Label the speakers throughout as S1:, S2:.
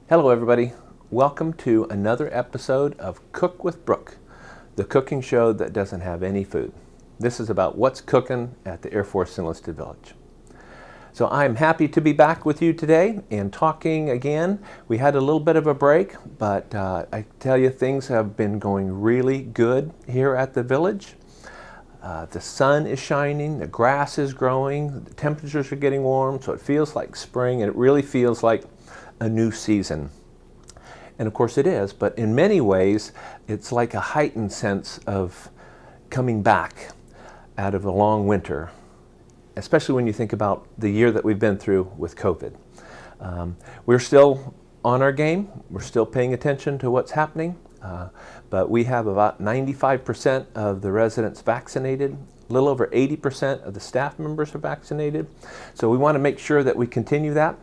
S1: Hello everybody, welcome to another episode of Cook with Brooke, the cooking show that doesn't have any food. This is about what's cooking at the Air Force Enlisted Village. So I'm happy to be back with you today and talking again. We had a little bit of a break, but I tell you things have been going really good here at the village. The sun is shining, the grass is growing, the temperatures are getting warm, so it feels like spring, and it really feels like a new season. And of course it is, but in many ways it's like a heightened sense of coming back out of a long winter, especially when you think about the year that we've been through with COVID. We're still on our game, we're still paying attention to what's happening, but we have about 95% of the residents vaccinated. A little over 80% of the staff members are vaccinated. So we want to make sure that we continue that.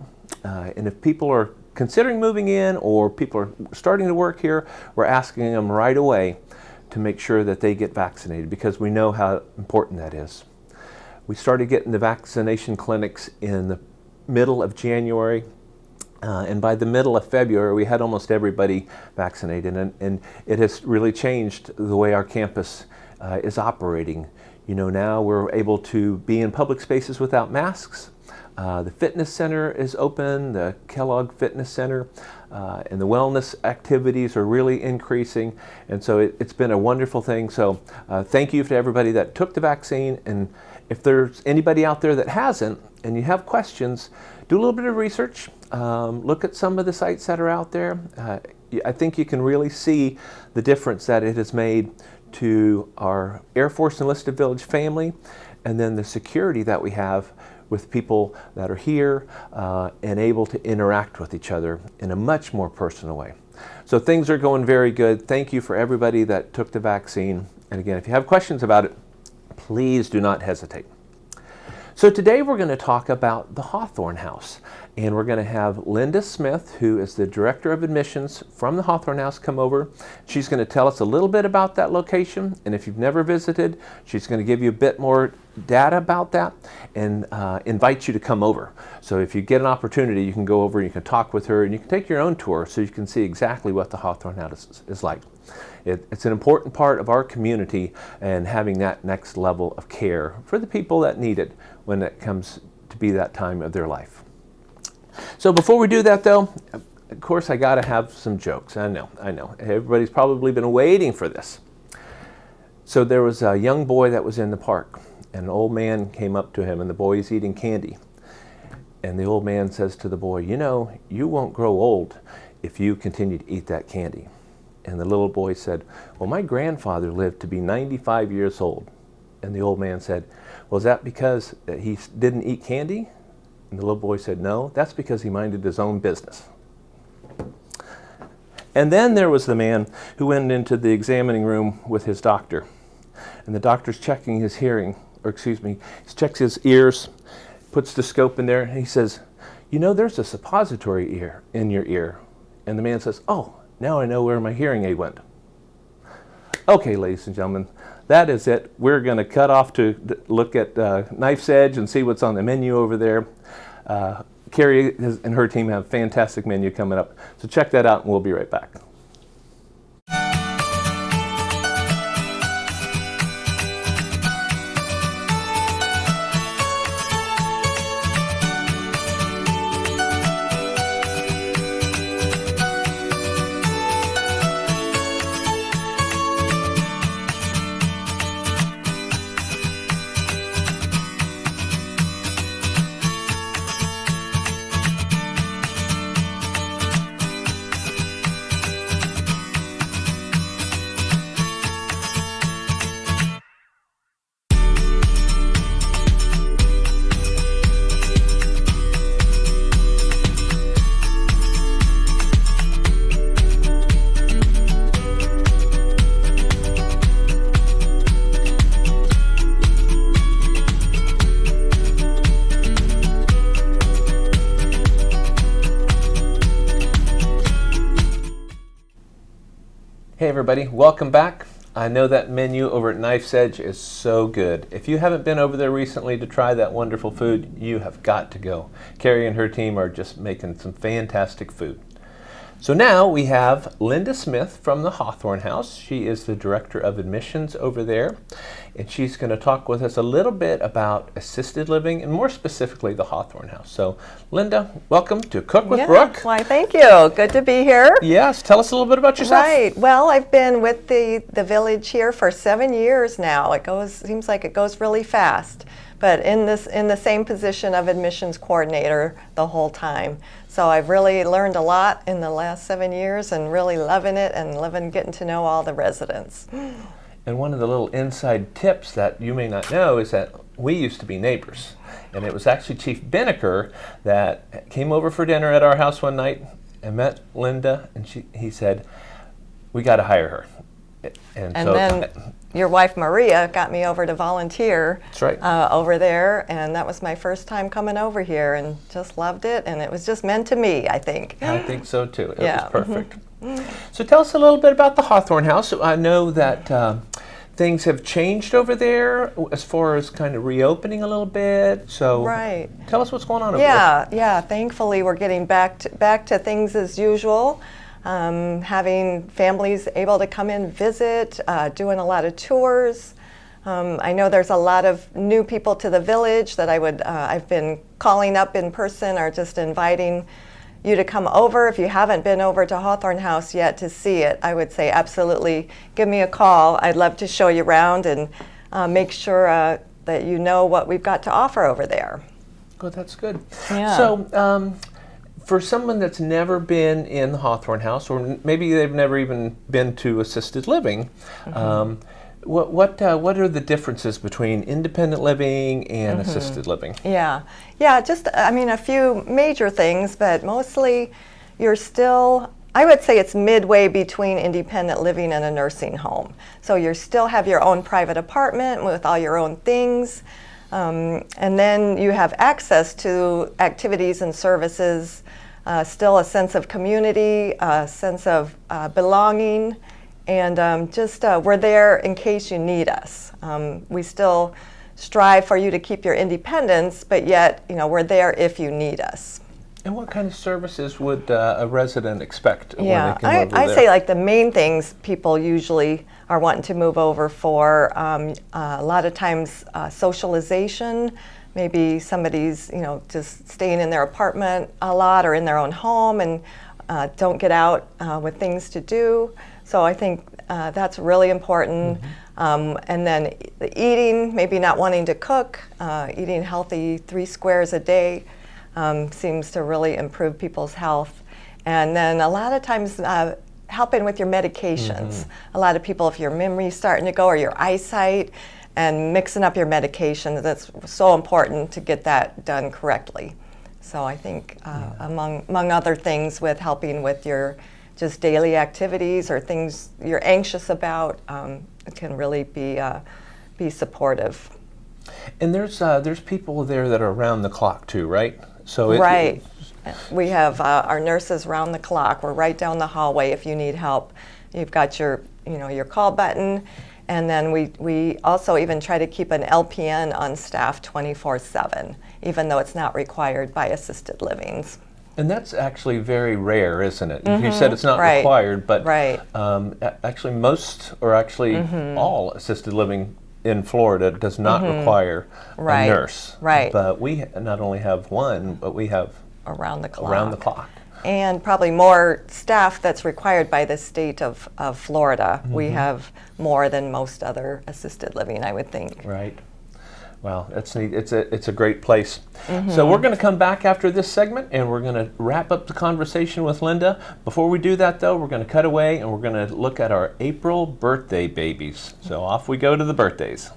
S1: And if people are considering moving in or people are starting to work here, we're asking them right away to make sure that they get vaccinated because we know how important that is. We started getting the vaccination clinics in the middle of January. And by the middle of February, we had almost everybody vaccinated. And it has really changed the way our campus is operating. You know, now we're able to be in public spaces without masks. The fitness center is open, the Kellogg Fitness Center, and the wellness activities are really increasing. And so it's been a wonderful thing. So thank you to everybody that took the vaccine. And if there's anybody out there that hasn't and you have questions, do a little bit of research. Look at some of the sites that are out there. I think you can really see the difference that it has made to our Air Force Enlisted Village family, and then the security that we have with people that are here and able to interact with each other in a much more personal way. So things are going very good. Thank you for everybody that took the vaccine. And again, if you have questions about it, please do not hesitate. So today we're going to talk about the Hawthorn House, and we're going to have Lynda Smith, who is the Director of Admissions from the Hawthorne House, come over. She's going to tell us a little bit about that location, and if you've never visited, she's going to give you a bit more data about that and invite you to come over. So if you get an opportunity, you can go over and you can talk with her, and you can take your own tour so you can see exactly what the Hawthorne House is like. It's an important part of our community and having that next level of care for the people that need it when it comes to be that time of their life. So before we do that though, of course I gotta have some jokes. I know. Everybody's probably been waiting for this. So there was a young boy that was in the park, and an old man came up to him, and the boy is eating candy. And the old man says to the boy, "You know, you won't grow old if you continue to eat that candy." And the little boy said, "Well, my grandfather lived to be 95 years old." And the old man said, "Well, is that because he didn't eat candy?" And the little boy said, "No, that's because he minded his own business." And then there was the man who went into the examining room with his doctor. And the doctor's checking his hearing, he checks his ears, puts the scope in there, and he says, "You know, there's a suppository ear in your ear." And the man says, "Oh, now I know where my hearing aid went." Okay, ladies and gentlemen, that is it. We're going to cut off to look at Knife's Edge and see what's on the menu over there. Carrie and her team have a fantastic menu coming up. So check that out and we'll be right back. Hey everybody, welcome back. I know that menu over at Knife's Edge is so good. If you haven't been over there recently to try that wonderful food, you have got to go. Carrie and her team are just making some fantastic food. So now we have Lynda Smith from the Hawthorn House. She is the Director of Admissions over there, and she's going to talk with us a little bit about assisted living and more specifically the Hawthorn House. So Lynda, welcome to Cook with Brooke.
S2: Why, thank you. Good to be here.
S1: Yes, tell us a little bit about yourself.
S2: Right. Well, I've been with the village here for 7 years now. Seems like it goes really fast, but in the same position of admissions coordinator the whole time. So I've really learned a lot in the last 7 years and really loving it and getting to know all the residents.
S1: And one of the little inside tips that you may not know is that we used to be neighbors. And it was actually Chief Binnicker that came over for dinner at our house one night and met Lynda, and he said, we got to hire her.
S2: And then your wife Maria got me over to volunteer.
S1: That's right.
S2: Over there, and that was my first time coming over here, and just loved it, and it was just meant to me, I think.
S1: I think so too. It
S2: Yeah.
S1: was perfect. So tell us a little bit about the Hawthorn House. I know that things have changed over there as far as kind of reopening a little bit. So
S2: Right.
S1: Tell us what's going on over there.
S2: Yeah. Thankfully, we're getting back to things as usual. Having families able to come in, visit, doing a lot of tours. I know there's a lot of new people to the village that I've been calling up in person or just inviting you to come over. If you haven't been over to Hawthorn House yet to see it, I would say absolutely give me a call. I'd love to show you around and make sure that you know what we've got to offer over there.
S1: Oh, that's good.
S2: Yeah.
S1: So for someone that's never been in the Hawthorn House, or maybe they've never even been to assisted living, what are the differences between independent living and assisted living?
S2: Yeah, just, a few major things, but mostly you're still, I would say it's midway between independent living and a nursing home. So you still have your own private apartment with all your own things, and then you have access to activities and services, still a sense of community, a sense of belonging, and we're there in case you need us. We still strive for you to keep your independence, but yet, we're there if you need us.
S1: And what kind of services would a resident expect when they come over there?
S2: I'd say like the main things people usually are wanting to move over for, a lot of times socialization, maybe somebody's just staying in their apartment a lot or in their own home and don't get out with things to do. So I think that's really important. And then the eating, maybe not wanting to cook, eating healthy 3 squares a day seems to really improve people's health. And then a lot of times helping with your medications. A lot of people, if your memory's starting to go or your eyesight, and mixing up your medication, that's so important to get that done correctly. So I think among other things with helping with your just daily activities or things you're anxious about, it can really be supportive.
S1: And there's people there that are around the clock too, right? So
S2: Right. We have our nurses round the clock. We're right down the hallway if you need help. You've got your call button, and then we also even try to keep an LPN on staff 24/7, even though it's not required by assisted livings.
S1: And that's actually very rare, isn't it? You said it's not required, but actually most, or actually all assisted living in Florida does not require a nurse.
S2: Right.
S1: But we not only have one, but we have
S2: around the clock.
S1: Around the clock.
S2: And probably more staff that's required by the state of Florida. We have more than most other assisted living, I would think.
S1: Right. Well, that's neat. It's a great place. So we're going to come back after this segment, and we're going to wrap up the conversation with Lynda. Before we do that, though, we're going to cut away, and we're going to look at our April birthday babies. So off we go to the birthdays.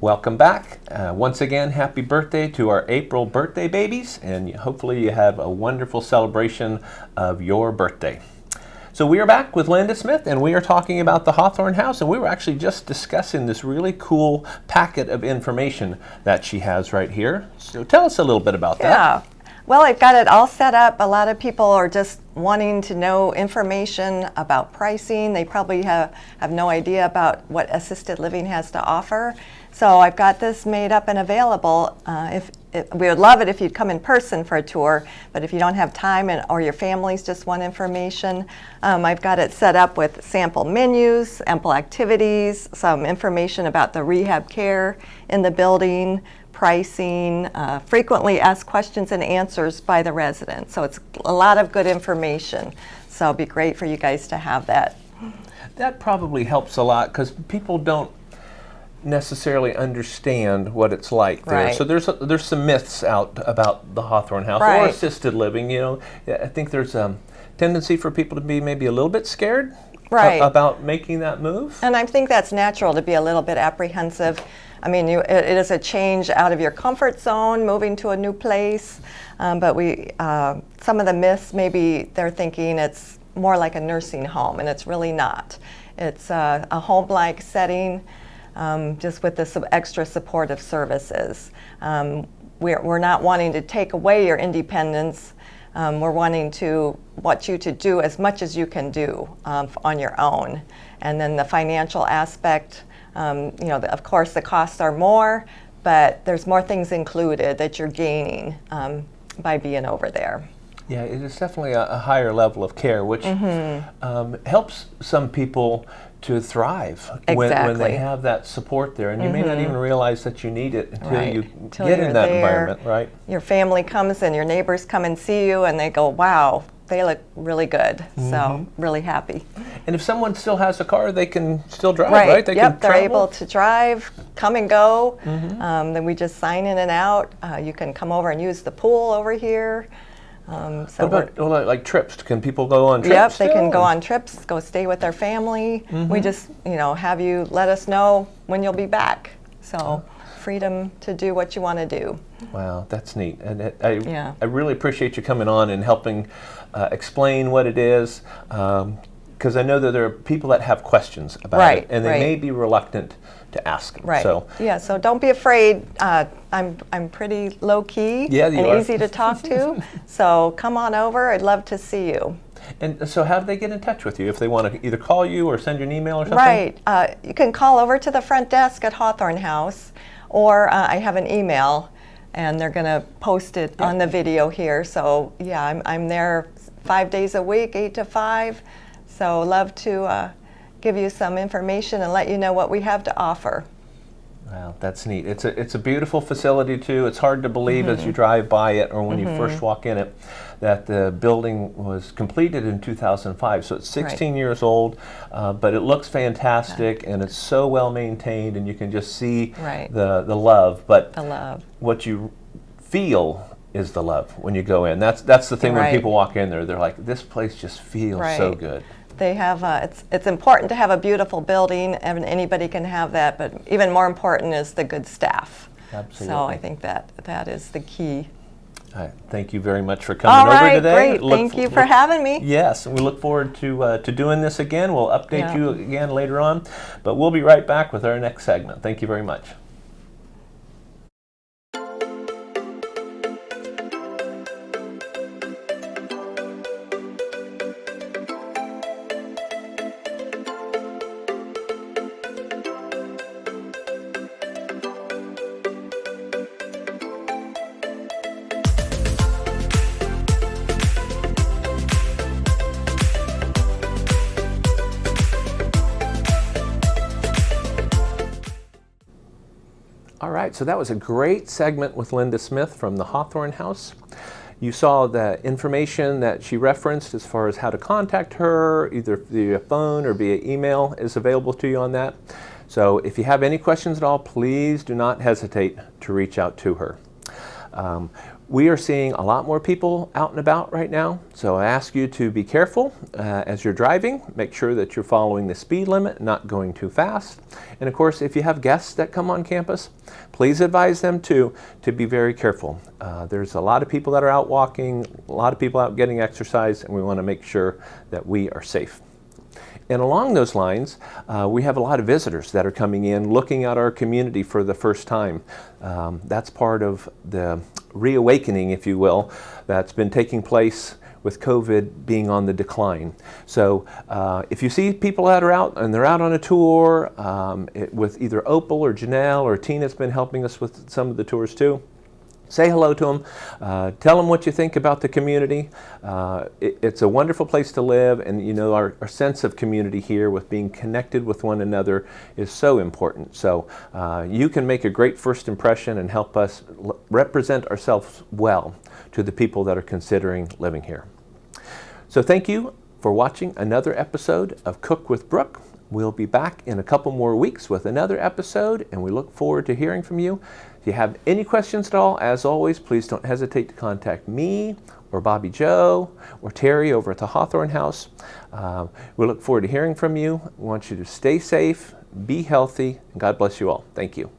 S1: Welcome back. Once again, happy birthday to our April birthday babies, and hopefully you have a wonderful celebration of your birthday. So we are back with Lynda Smith, and we are talking about the Hawthorn House, and we were actually just discussing this really cool packet of information that she has right here. So tell us a little bit about that.
S2: Yeah. Well, I've got it all set up. A lot of people are just wanting to know information about pricing. They probably have no idea about what assisted living has to offer. So I've got this made up and available. We would love it if you'd come in person for a tour, but if you don't have time or your families just want information, I've got it set up with sample menus, ample activities, some information about the rehab care in the building, pricing, frequently asked questions and answers by the residents. So it's a lot of good information. So it'd be great for you guys to have that.
S1: That probably helps a lot because people don't necessarily understand what it's like there.
S2: Right.
S1: So there's some myths out about the Hawthorn House or assisted living. You know, I think there's a tendency for people to be maybe a little bit scared about making that move.
S2: And I think that's natural to be a little bit apprehensive. I mean, it is a change out of your comfort zone, moving to a new place. But some of the myths, maybe they're thinking it's more like a nursing home, and it's really not. It's a home-like setting, just with the extra supportive services. We're not wanting to take away your independence. We're wanting to want you to do as much as you can do on your own. And then the financial aspect, of course the costs are more, but there's more things included that you're gaining by being over there.
S1: Yeah, it is definitely a higher level of care, which helps some people to thrive when they have that support there. And you may not even realize that you need it until you get in that environment, right?
S2: Your family comes and your neighbors come and see you and they go, wow, they look really good. So really happy.
S1: And if someone still has a car, they can still drive, right? They can
S2: they're
S1: travel.
S2: able to drive, come and go. Then we just sign in and out. You can come over and use the pool over here.
S1: What about like trips? Can people go on trips?
S2: Yep, they can go on trips, go stay with their family. We just, have you let us know when you'll be back. So freedom to do what you want to do.
S1: Wow, that's neat. And I really appreciate you coming on and helping explain what it is. Because I know that there are people that have questions about it, and they may be reluctant to ask them.
S2: So don't be afraid. I'm pretty low key and easy to talk to. So come on over. I'd love to see you.
S1: And so how do they get in touch with you if they want to either call you or send you an email or something?
S2: Right. You can call over to the front desk at Hawthorn House, or I have an email, and they're going to post it on the video here. So I'm there 5 days a week, 8 to 5. So love to give you some information and let you know what we have to offer.
S1: Wow, that's neat. It's a beautiful facility too. It's hard to believe as you drive by it or when you first walk in it that the building was completed in 2005. So it's 16 years old, but it looks fantastic and it's so well maintained, and you can just see the love. But what you feel is the love when you go in. That's the thing when people walk in there. They're like, this place just feels so good.
S2: They have it's important to have a beautiful building, and anybody can have that, but even more important is the good staff.
S1: Absolutely.
S2: So I think that is the key.
S1: All right. Thank you very much for coming over today.
S2: Great. Thank you for having me.
S1: Yes, and we look forward to doing this again. We'll update you again later on, but we'll be right back with our next segment. Thank you very much. All right, so that was a great segment with Lynda Smith from the Hawthorn House. You saw the information that she referenced as far as how to contact her, either via phone or via email is available to you on that. So if you have any questions at all, please do not hesitate to reach out to her. We are seeing a lot more people out and about right now, so I ask you to be careful as you're driving. Make sure that you're following the speed limit, not going too fast. And of course, if you have guests that come on campus, please advise them to be very careful. There's a lot of people that are out walking, a lot of people out getting exercise, and we want to make sure that we are safe. And along those lines, we have a lot of visitors that are coming in, looking at our community for the first time. That's part of the reawakening, if you will, that's been taking place with COVID being on the decline. So if you see people that are out and they're out on a tour with either Opal or Janelle or Tina's been helping us with some of the tours too, say hello to them, tell them what you think about the community. It's a wonderful place to live, and you know our sense of community here with being connected with one another is so important. So you can make a great first impression and help us represent ourselves well to the people that are considering living here. So thank you for watching another episode of Cook with Brooke. We'll be back in a couple more weeks with another episode, and we look forward to hearing from you. If you have any questions at all, as always, please don't hesitate to contact me or Bobby Joe or Terry over at the Hawthorn House. We look forward to hearing from you. We want you to stay safe, be healthy, and God bless you all. Thank you.